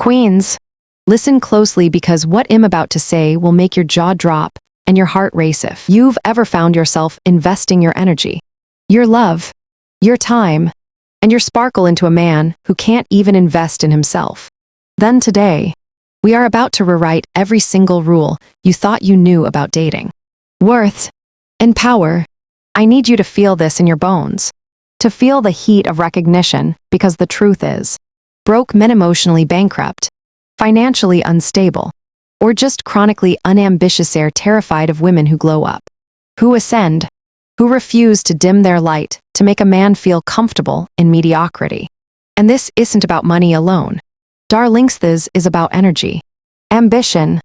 Queens, listen closely because what I'm about to say will make your jaw drop and your heart race if you've ever found yourself investing your energy, your love, your time, and your sparkle into a man who can't even invest in himself. Then today, we are about to rewrite every single rule you thought you knew about dating. Worth and power. I need you to feel this in your bones. To feel the heat of recognition, because the truth is, broke men emotionally bankrupt, financially unstable, or just chronically unambitious are terrified of women who glow up, who ascend, who refuse to dim their light to make a man feel comfortable in mediocrity. And this isn't about money alone. Darlings, this is about energy, ambition,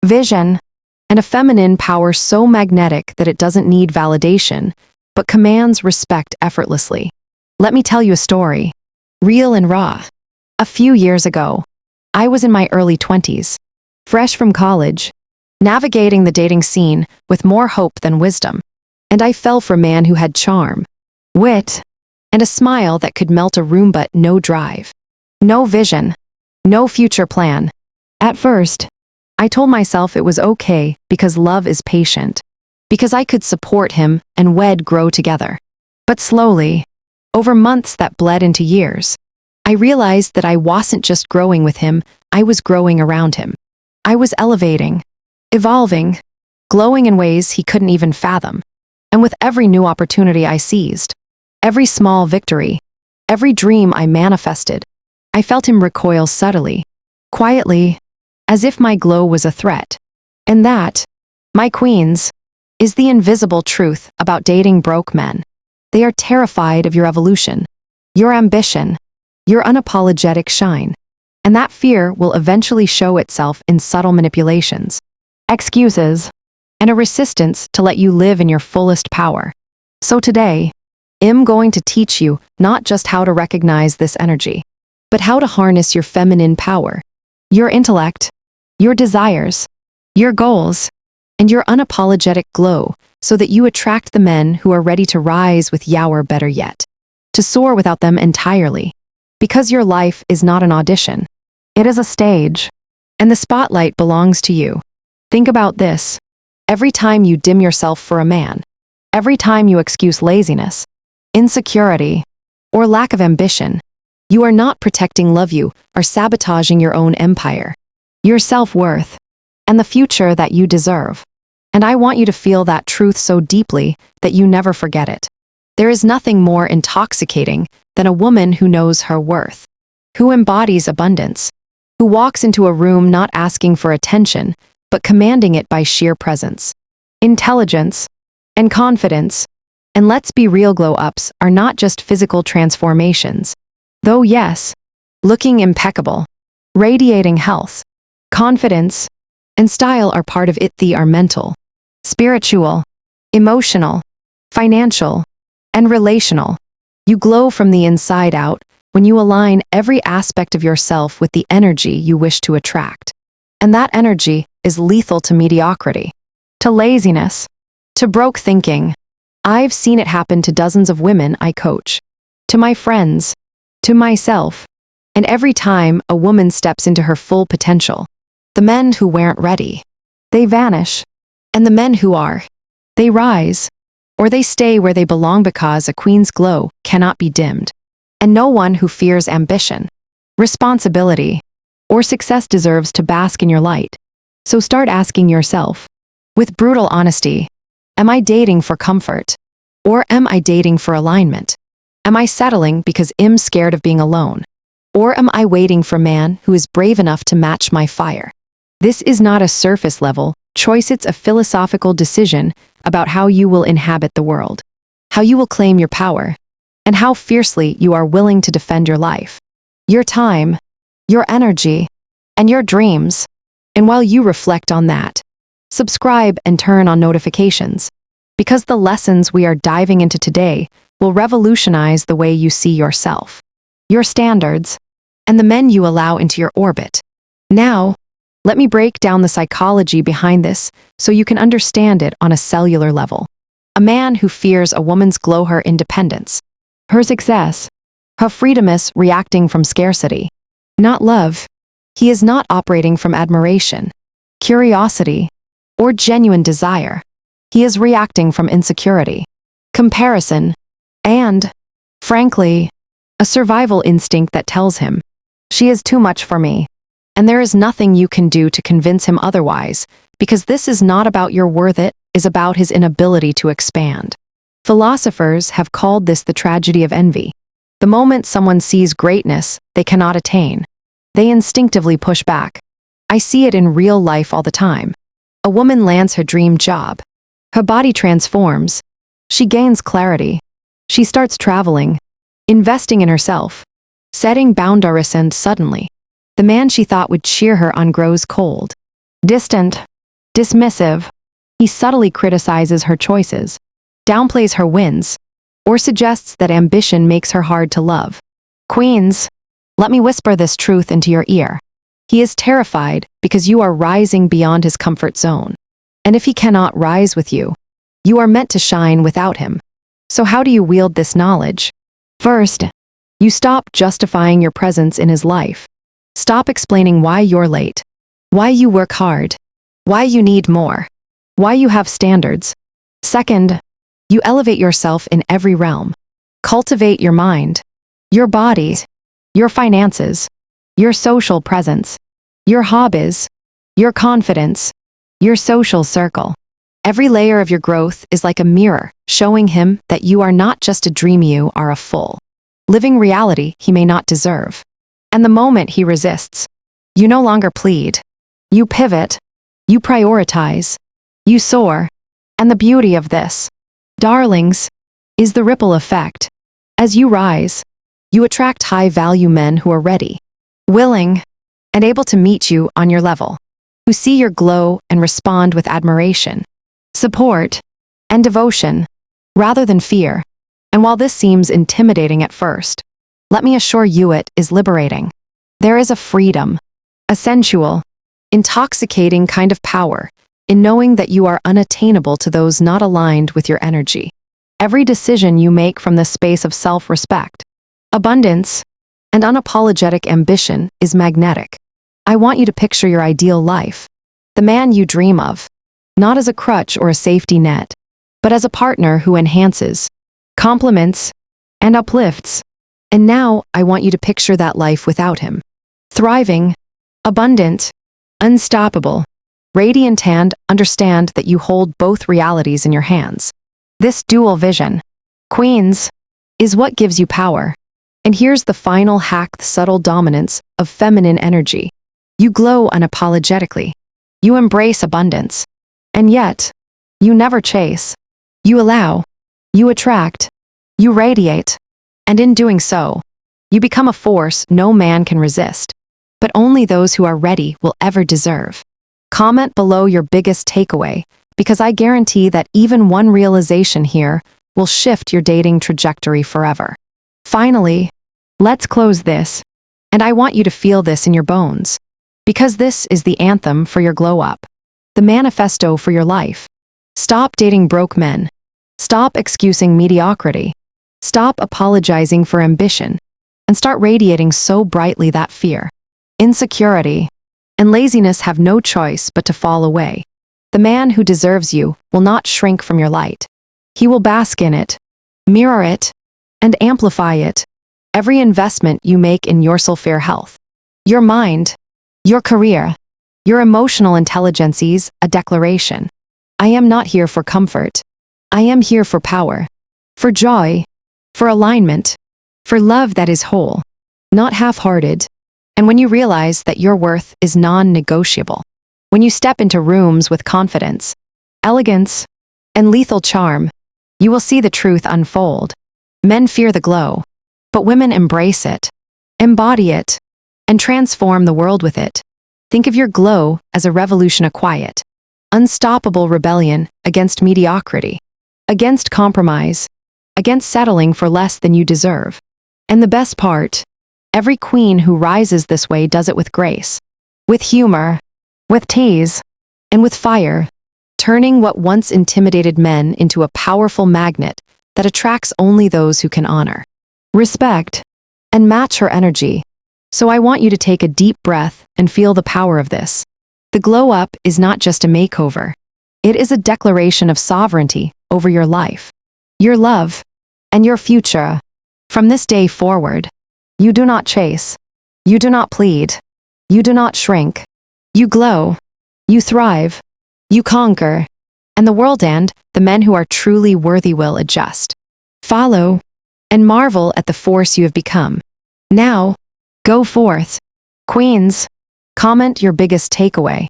vision, and a feminine power so magnetic that it doesn't need validation, but commands respect effortlessly. Let me tell you a story, real and raw. A few years ago, I was in my early 20s, fresh from college, navigating the dating scene with more hope than wisdom, and I fell for a man who had charm, wit, and a smile that could melt a room but no drive, no vision, no future plan. At first, I told myself it was okay because love is patient, because I could support him and we'd grow together. But slowly, over months that bled into years, I realized that I wasn't just growing with him, I was growing around him. I was elevating, evolving, glowing in ways he couldn't even fathom. And with every new opportunity I seized, every small victory, every dream I manifested, I felt him recoil subtly, quietly, as if my glow was a threat. And that, my queens, is the invisible truth about dating broke men. They are terrified of your evolution, your ambition, your unapologetic shine. And that fear will eventually show itself in subtle manipulations, excuses, and a resistance to let you live in your fullest power. So today, I'm going to teach you not just how to recognize this energy, but how to harness your feminine power, your intellect, your desires, your goals, and your unapologetic glow so that you attract the men who are ready to rise with you, or better yet, to soar without them entirely. Because your life is not an audition. It is a stage, and the spotlight belongs to you. Think about this. Every time you dim yourself for a man, every time you excuse laziness, insecurity, or lack of ambition, you are not protecting love, you are sabotaging your own empire, your self-worth, and the future that you deserve. And I want you to feel that truth so deeply that you never forget it. There is nothing more intoxicating than a woman who knows her worth, who embodies abundance, who walks into a room not asking for attention, but commanding it by sheer presence, intelligence, and confidence. And let's be real, glow-ups are not just physical transformations. Though yes, looking impeccable, radiating health, confidence, and style are part of it. They are mental, spiritual, emotional, financial, and relational. You glow from the inside out when you align every aspect of yourself with the energy you wish to attract. And that energy is lethal to mediocrity, to laziness, to broke thinking. I've seen it happen to dozens of women I coach, to my friends, to myself. And every time a woman steps into her full potential, the men who weren't ready, they vanish. And the men who are, they rise, or they stay where they belong because a queen's glow cannot be dimmed. And no one who fears ambition, responsibility, or success deserves to bask in your light. So start asking yourself, with brutal honesty, am I dating for comfort? Or am I dating for alignment? Am I settling because I'm scared of being alone? Or am I waiting for a man who is brave enough to match my fire? This is not a surface-level choice, it's a philosophical decision about how you will inhabit the world, how you will claim your power, and how fiercely you are willing to defend your life, your time, your energy, and your dreams. And while you reflect on that, subscribe and turn on notifications, because the lessons we are diving into today will revolutionize the way you see yourself, your standards, and the men you allow into your orbit. Now, let me break down the psychology behind this so you can understand it on a cellular level. A man who fears a woman's glow, her independence, her success, her freedom is reacting from scarcity, not love. He is not operating from admiration, curiosity, or genuine desire. He is reacting from insecurity, comparison, and, frankly, a survival instinct that tells him, "She is too much for me." And there is nothing you can do to convince him otherwise, because this is not about your worth, it is about his inability to expand. Philosophers have called this the tragedy of envy. The moment someone sees greatness they cannot attain, they instinctively push back. I see it in real life all the time. A woman lands her dream job. Her body transforms. She gains clarity. She starts traveling, investing in herself, setting boundaries, and suddenly, the man she thought would cheer her on grows cold, distant, dismissive. He subtly criticizes her choices, downplays her wins, or suggests that ambition makes her hard to love. Queens, let me whisper this truth into your ear. He is terrified because you are rising beyond his comfort zone. And if he cannot rise with you, you are meant to shine without him. So how do you wield this knowledge? First, you stop justifying your presence in his life. Stop explaining why you're late, why you work hard, why you need more, why you have standards. Second, you elevate yourself in every realm. Cultivate your mind, your body, your finances, your social presence, your hobbies, your confidence, your social circle. Every layer of your growth is like a mirror, showing him that you are not just a dream, you are a full, living reality he may not deserve. And the moment he resists, you no longer plead. You pivot, you prioritize, you soar. And the beauty of this, darlings, is the ripple effect. As you rise, you attract high-value men who are ready, willing, and able to meet you on your level, who see your glow and respond with admiration, support, and devotion, rather than fear. And while this seems intimidating at first, let me assure you it is liberating. There is a freedom, a sensual, intoxicating kind of power in knowing that you are unattainable to those not aligned with your energy. Every decision you make from the space of self-respect, abundance, and unapologetic ambition is magnetic. I want you to picture your ideal life, the man you dream of, not as a crutch or a safety net, but as a partner who enhances, complements, and uplifts. And now I want you to picture that life without him. Thriving, abundant, unstoppable, radiant, and understand that you hold both realities in your hands. This dual vision, queens, is what gives you power. And here's the final hack: the subtle dominance of feminine energy. You glow unapologetically. You embrace abundance. And yet, you never chase. You allow. You attract. You radiate. And in doing so, you become a force no man can resist. But only those who are ready will ever deserve. Comment below your biggest takeaway, because I guarantee that even one realization here will shift your dating trajectory forever. Finally, let's close this, and I want you to feel this in your bones, because this is the anthem for your glow up, the manifesto for your life. Stop dating broke men. Stop excusing mediocrity. Stop apologizing for ambition, and start radiating so brightly that fear, insecurity, and laziness have no choice but to fall away. The man who deserves you will not shrink from your light. He will bask in it, mirror it, and amplify it. Every investment you make in your soul-fair health, your mind, your career, your emotional intelligence is a declaration. I am not here for comfort. I am here for power, for joy, for alignment, for love that is whole, not half-hearted. And when you realize that your worth is non-negotiable, when you step into rooms with confidence, elegance, and lethal charm, you will see the truth unfold. Men fear the glow, but women embrace it, embody it, and transform the world with it. Think of your glow as a revolution, a quiet, unstoppable rebellion against mediocrity, against compromise, against settling for less than you deserve. And the best part, every queen who rises this way does it with grace, with humor, with tease, and with fire, turning what once intimidated men into a powerful magnet that attracts only those who can honor, respect, and match her energy. So I want you to take a deep breath and feel the power of this. The glow up is not just a makeover. It is a declaration of sovereignty over your life, your love, and your future. From this day forward, you do not chase. You do not plead. You do not shrink. You glow. You thrive. You conquer. And the world and the men who are truly worthy will adjust. Follow and marvel at the force you have become. Now, go forth. Queens, comment your biggest takeaway.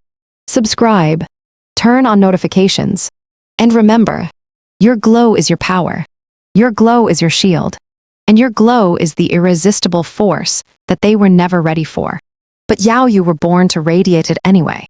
Subscribe. Turn on notifications. And remember, your glow is your power. Your glow is your shield. And your glow is the irresistible force that they were never ready for. But you were born to radiate it anyway.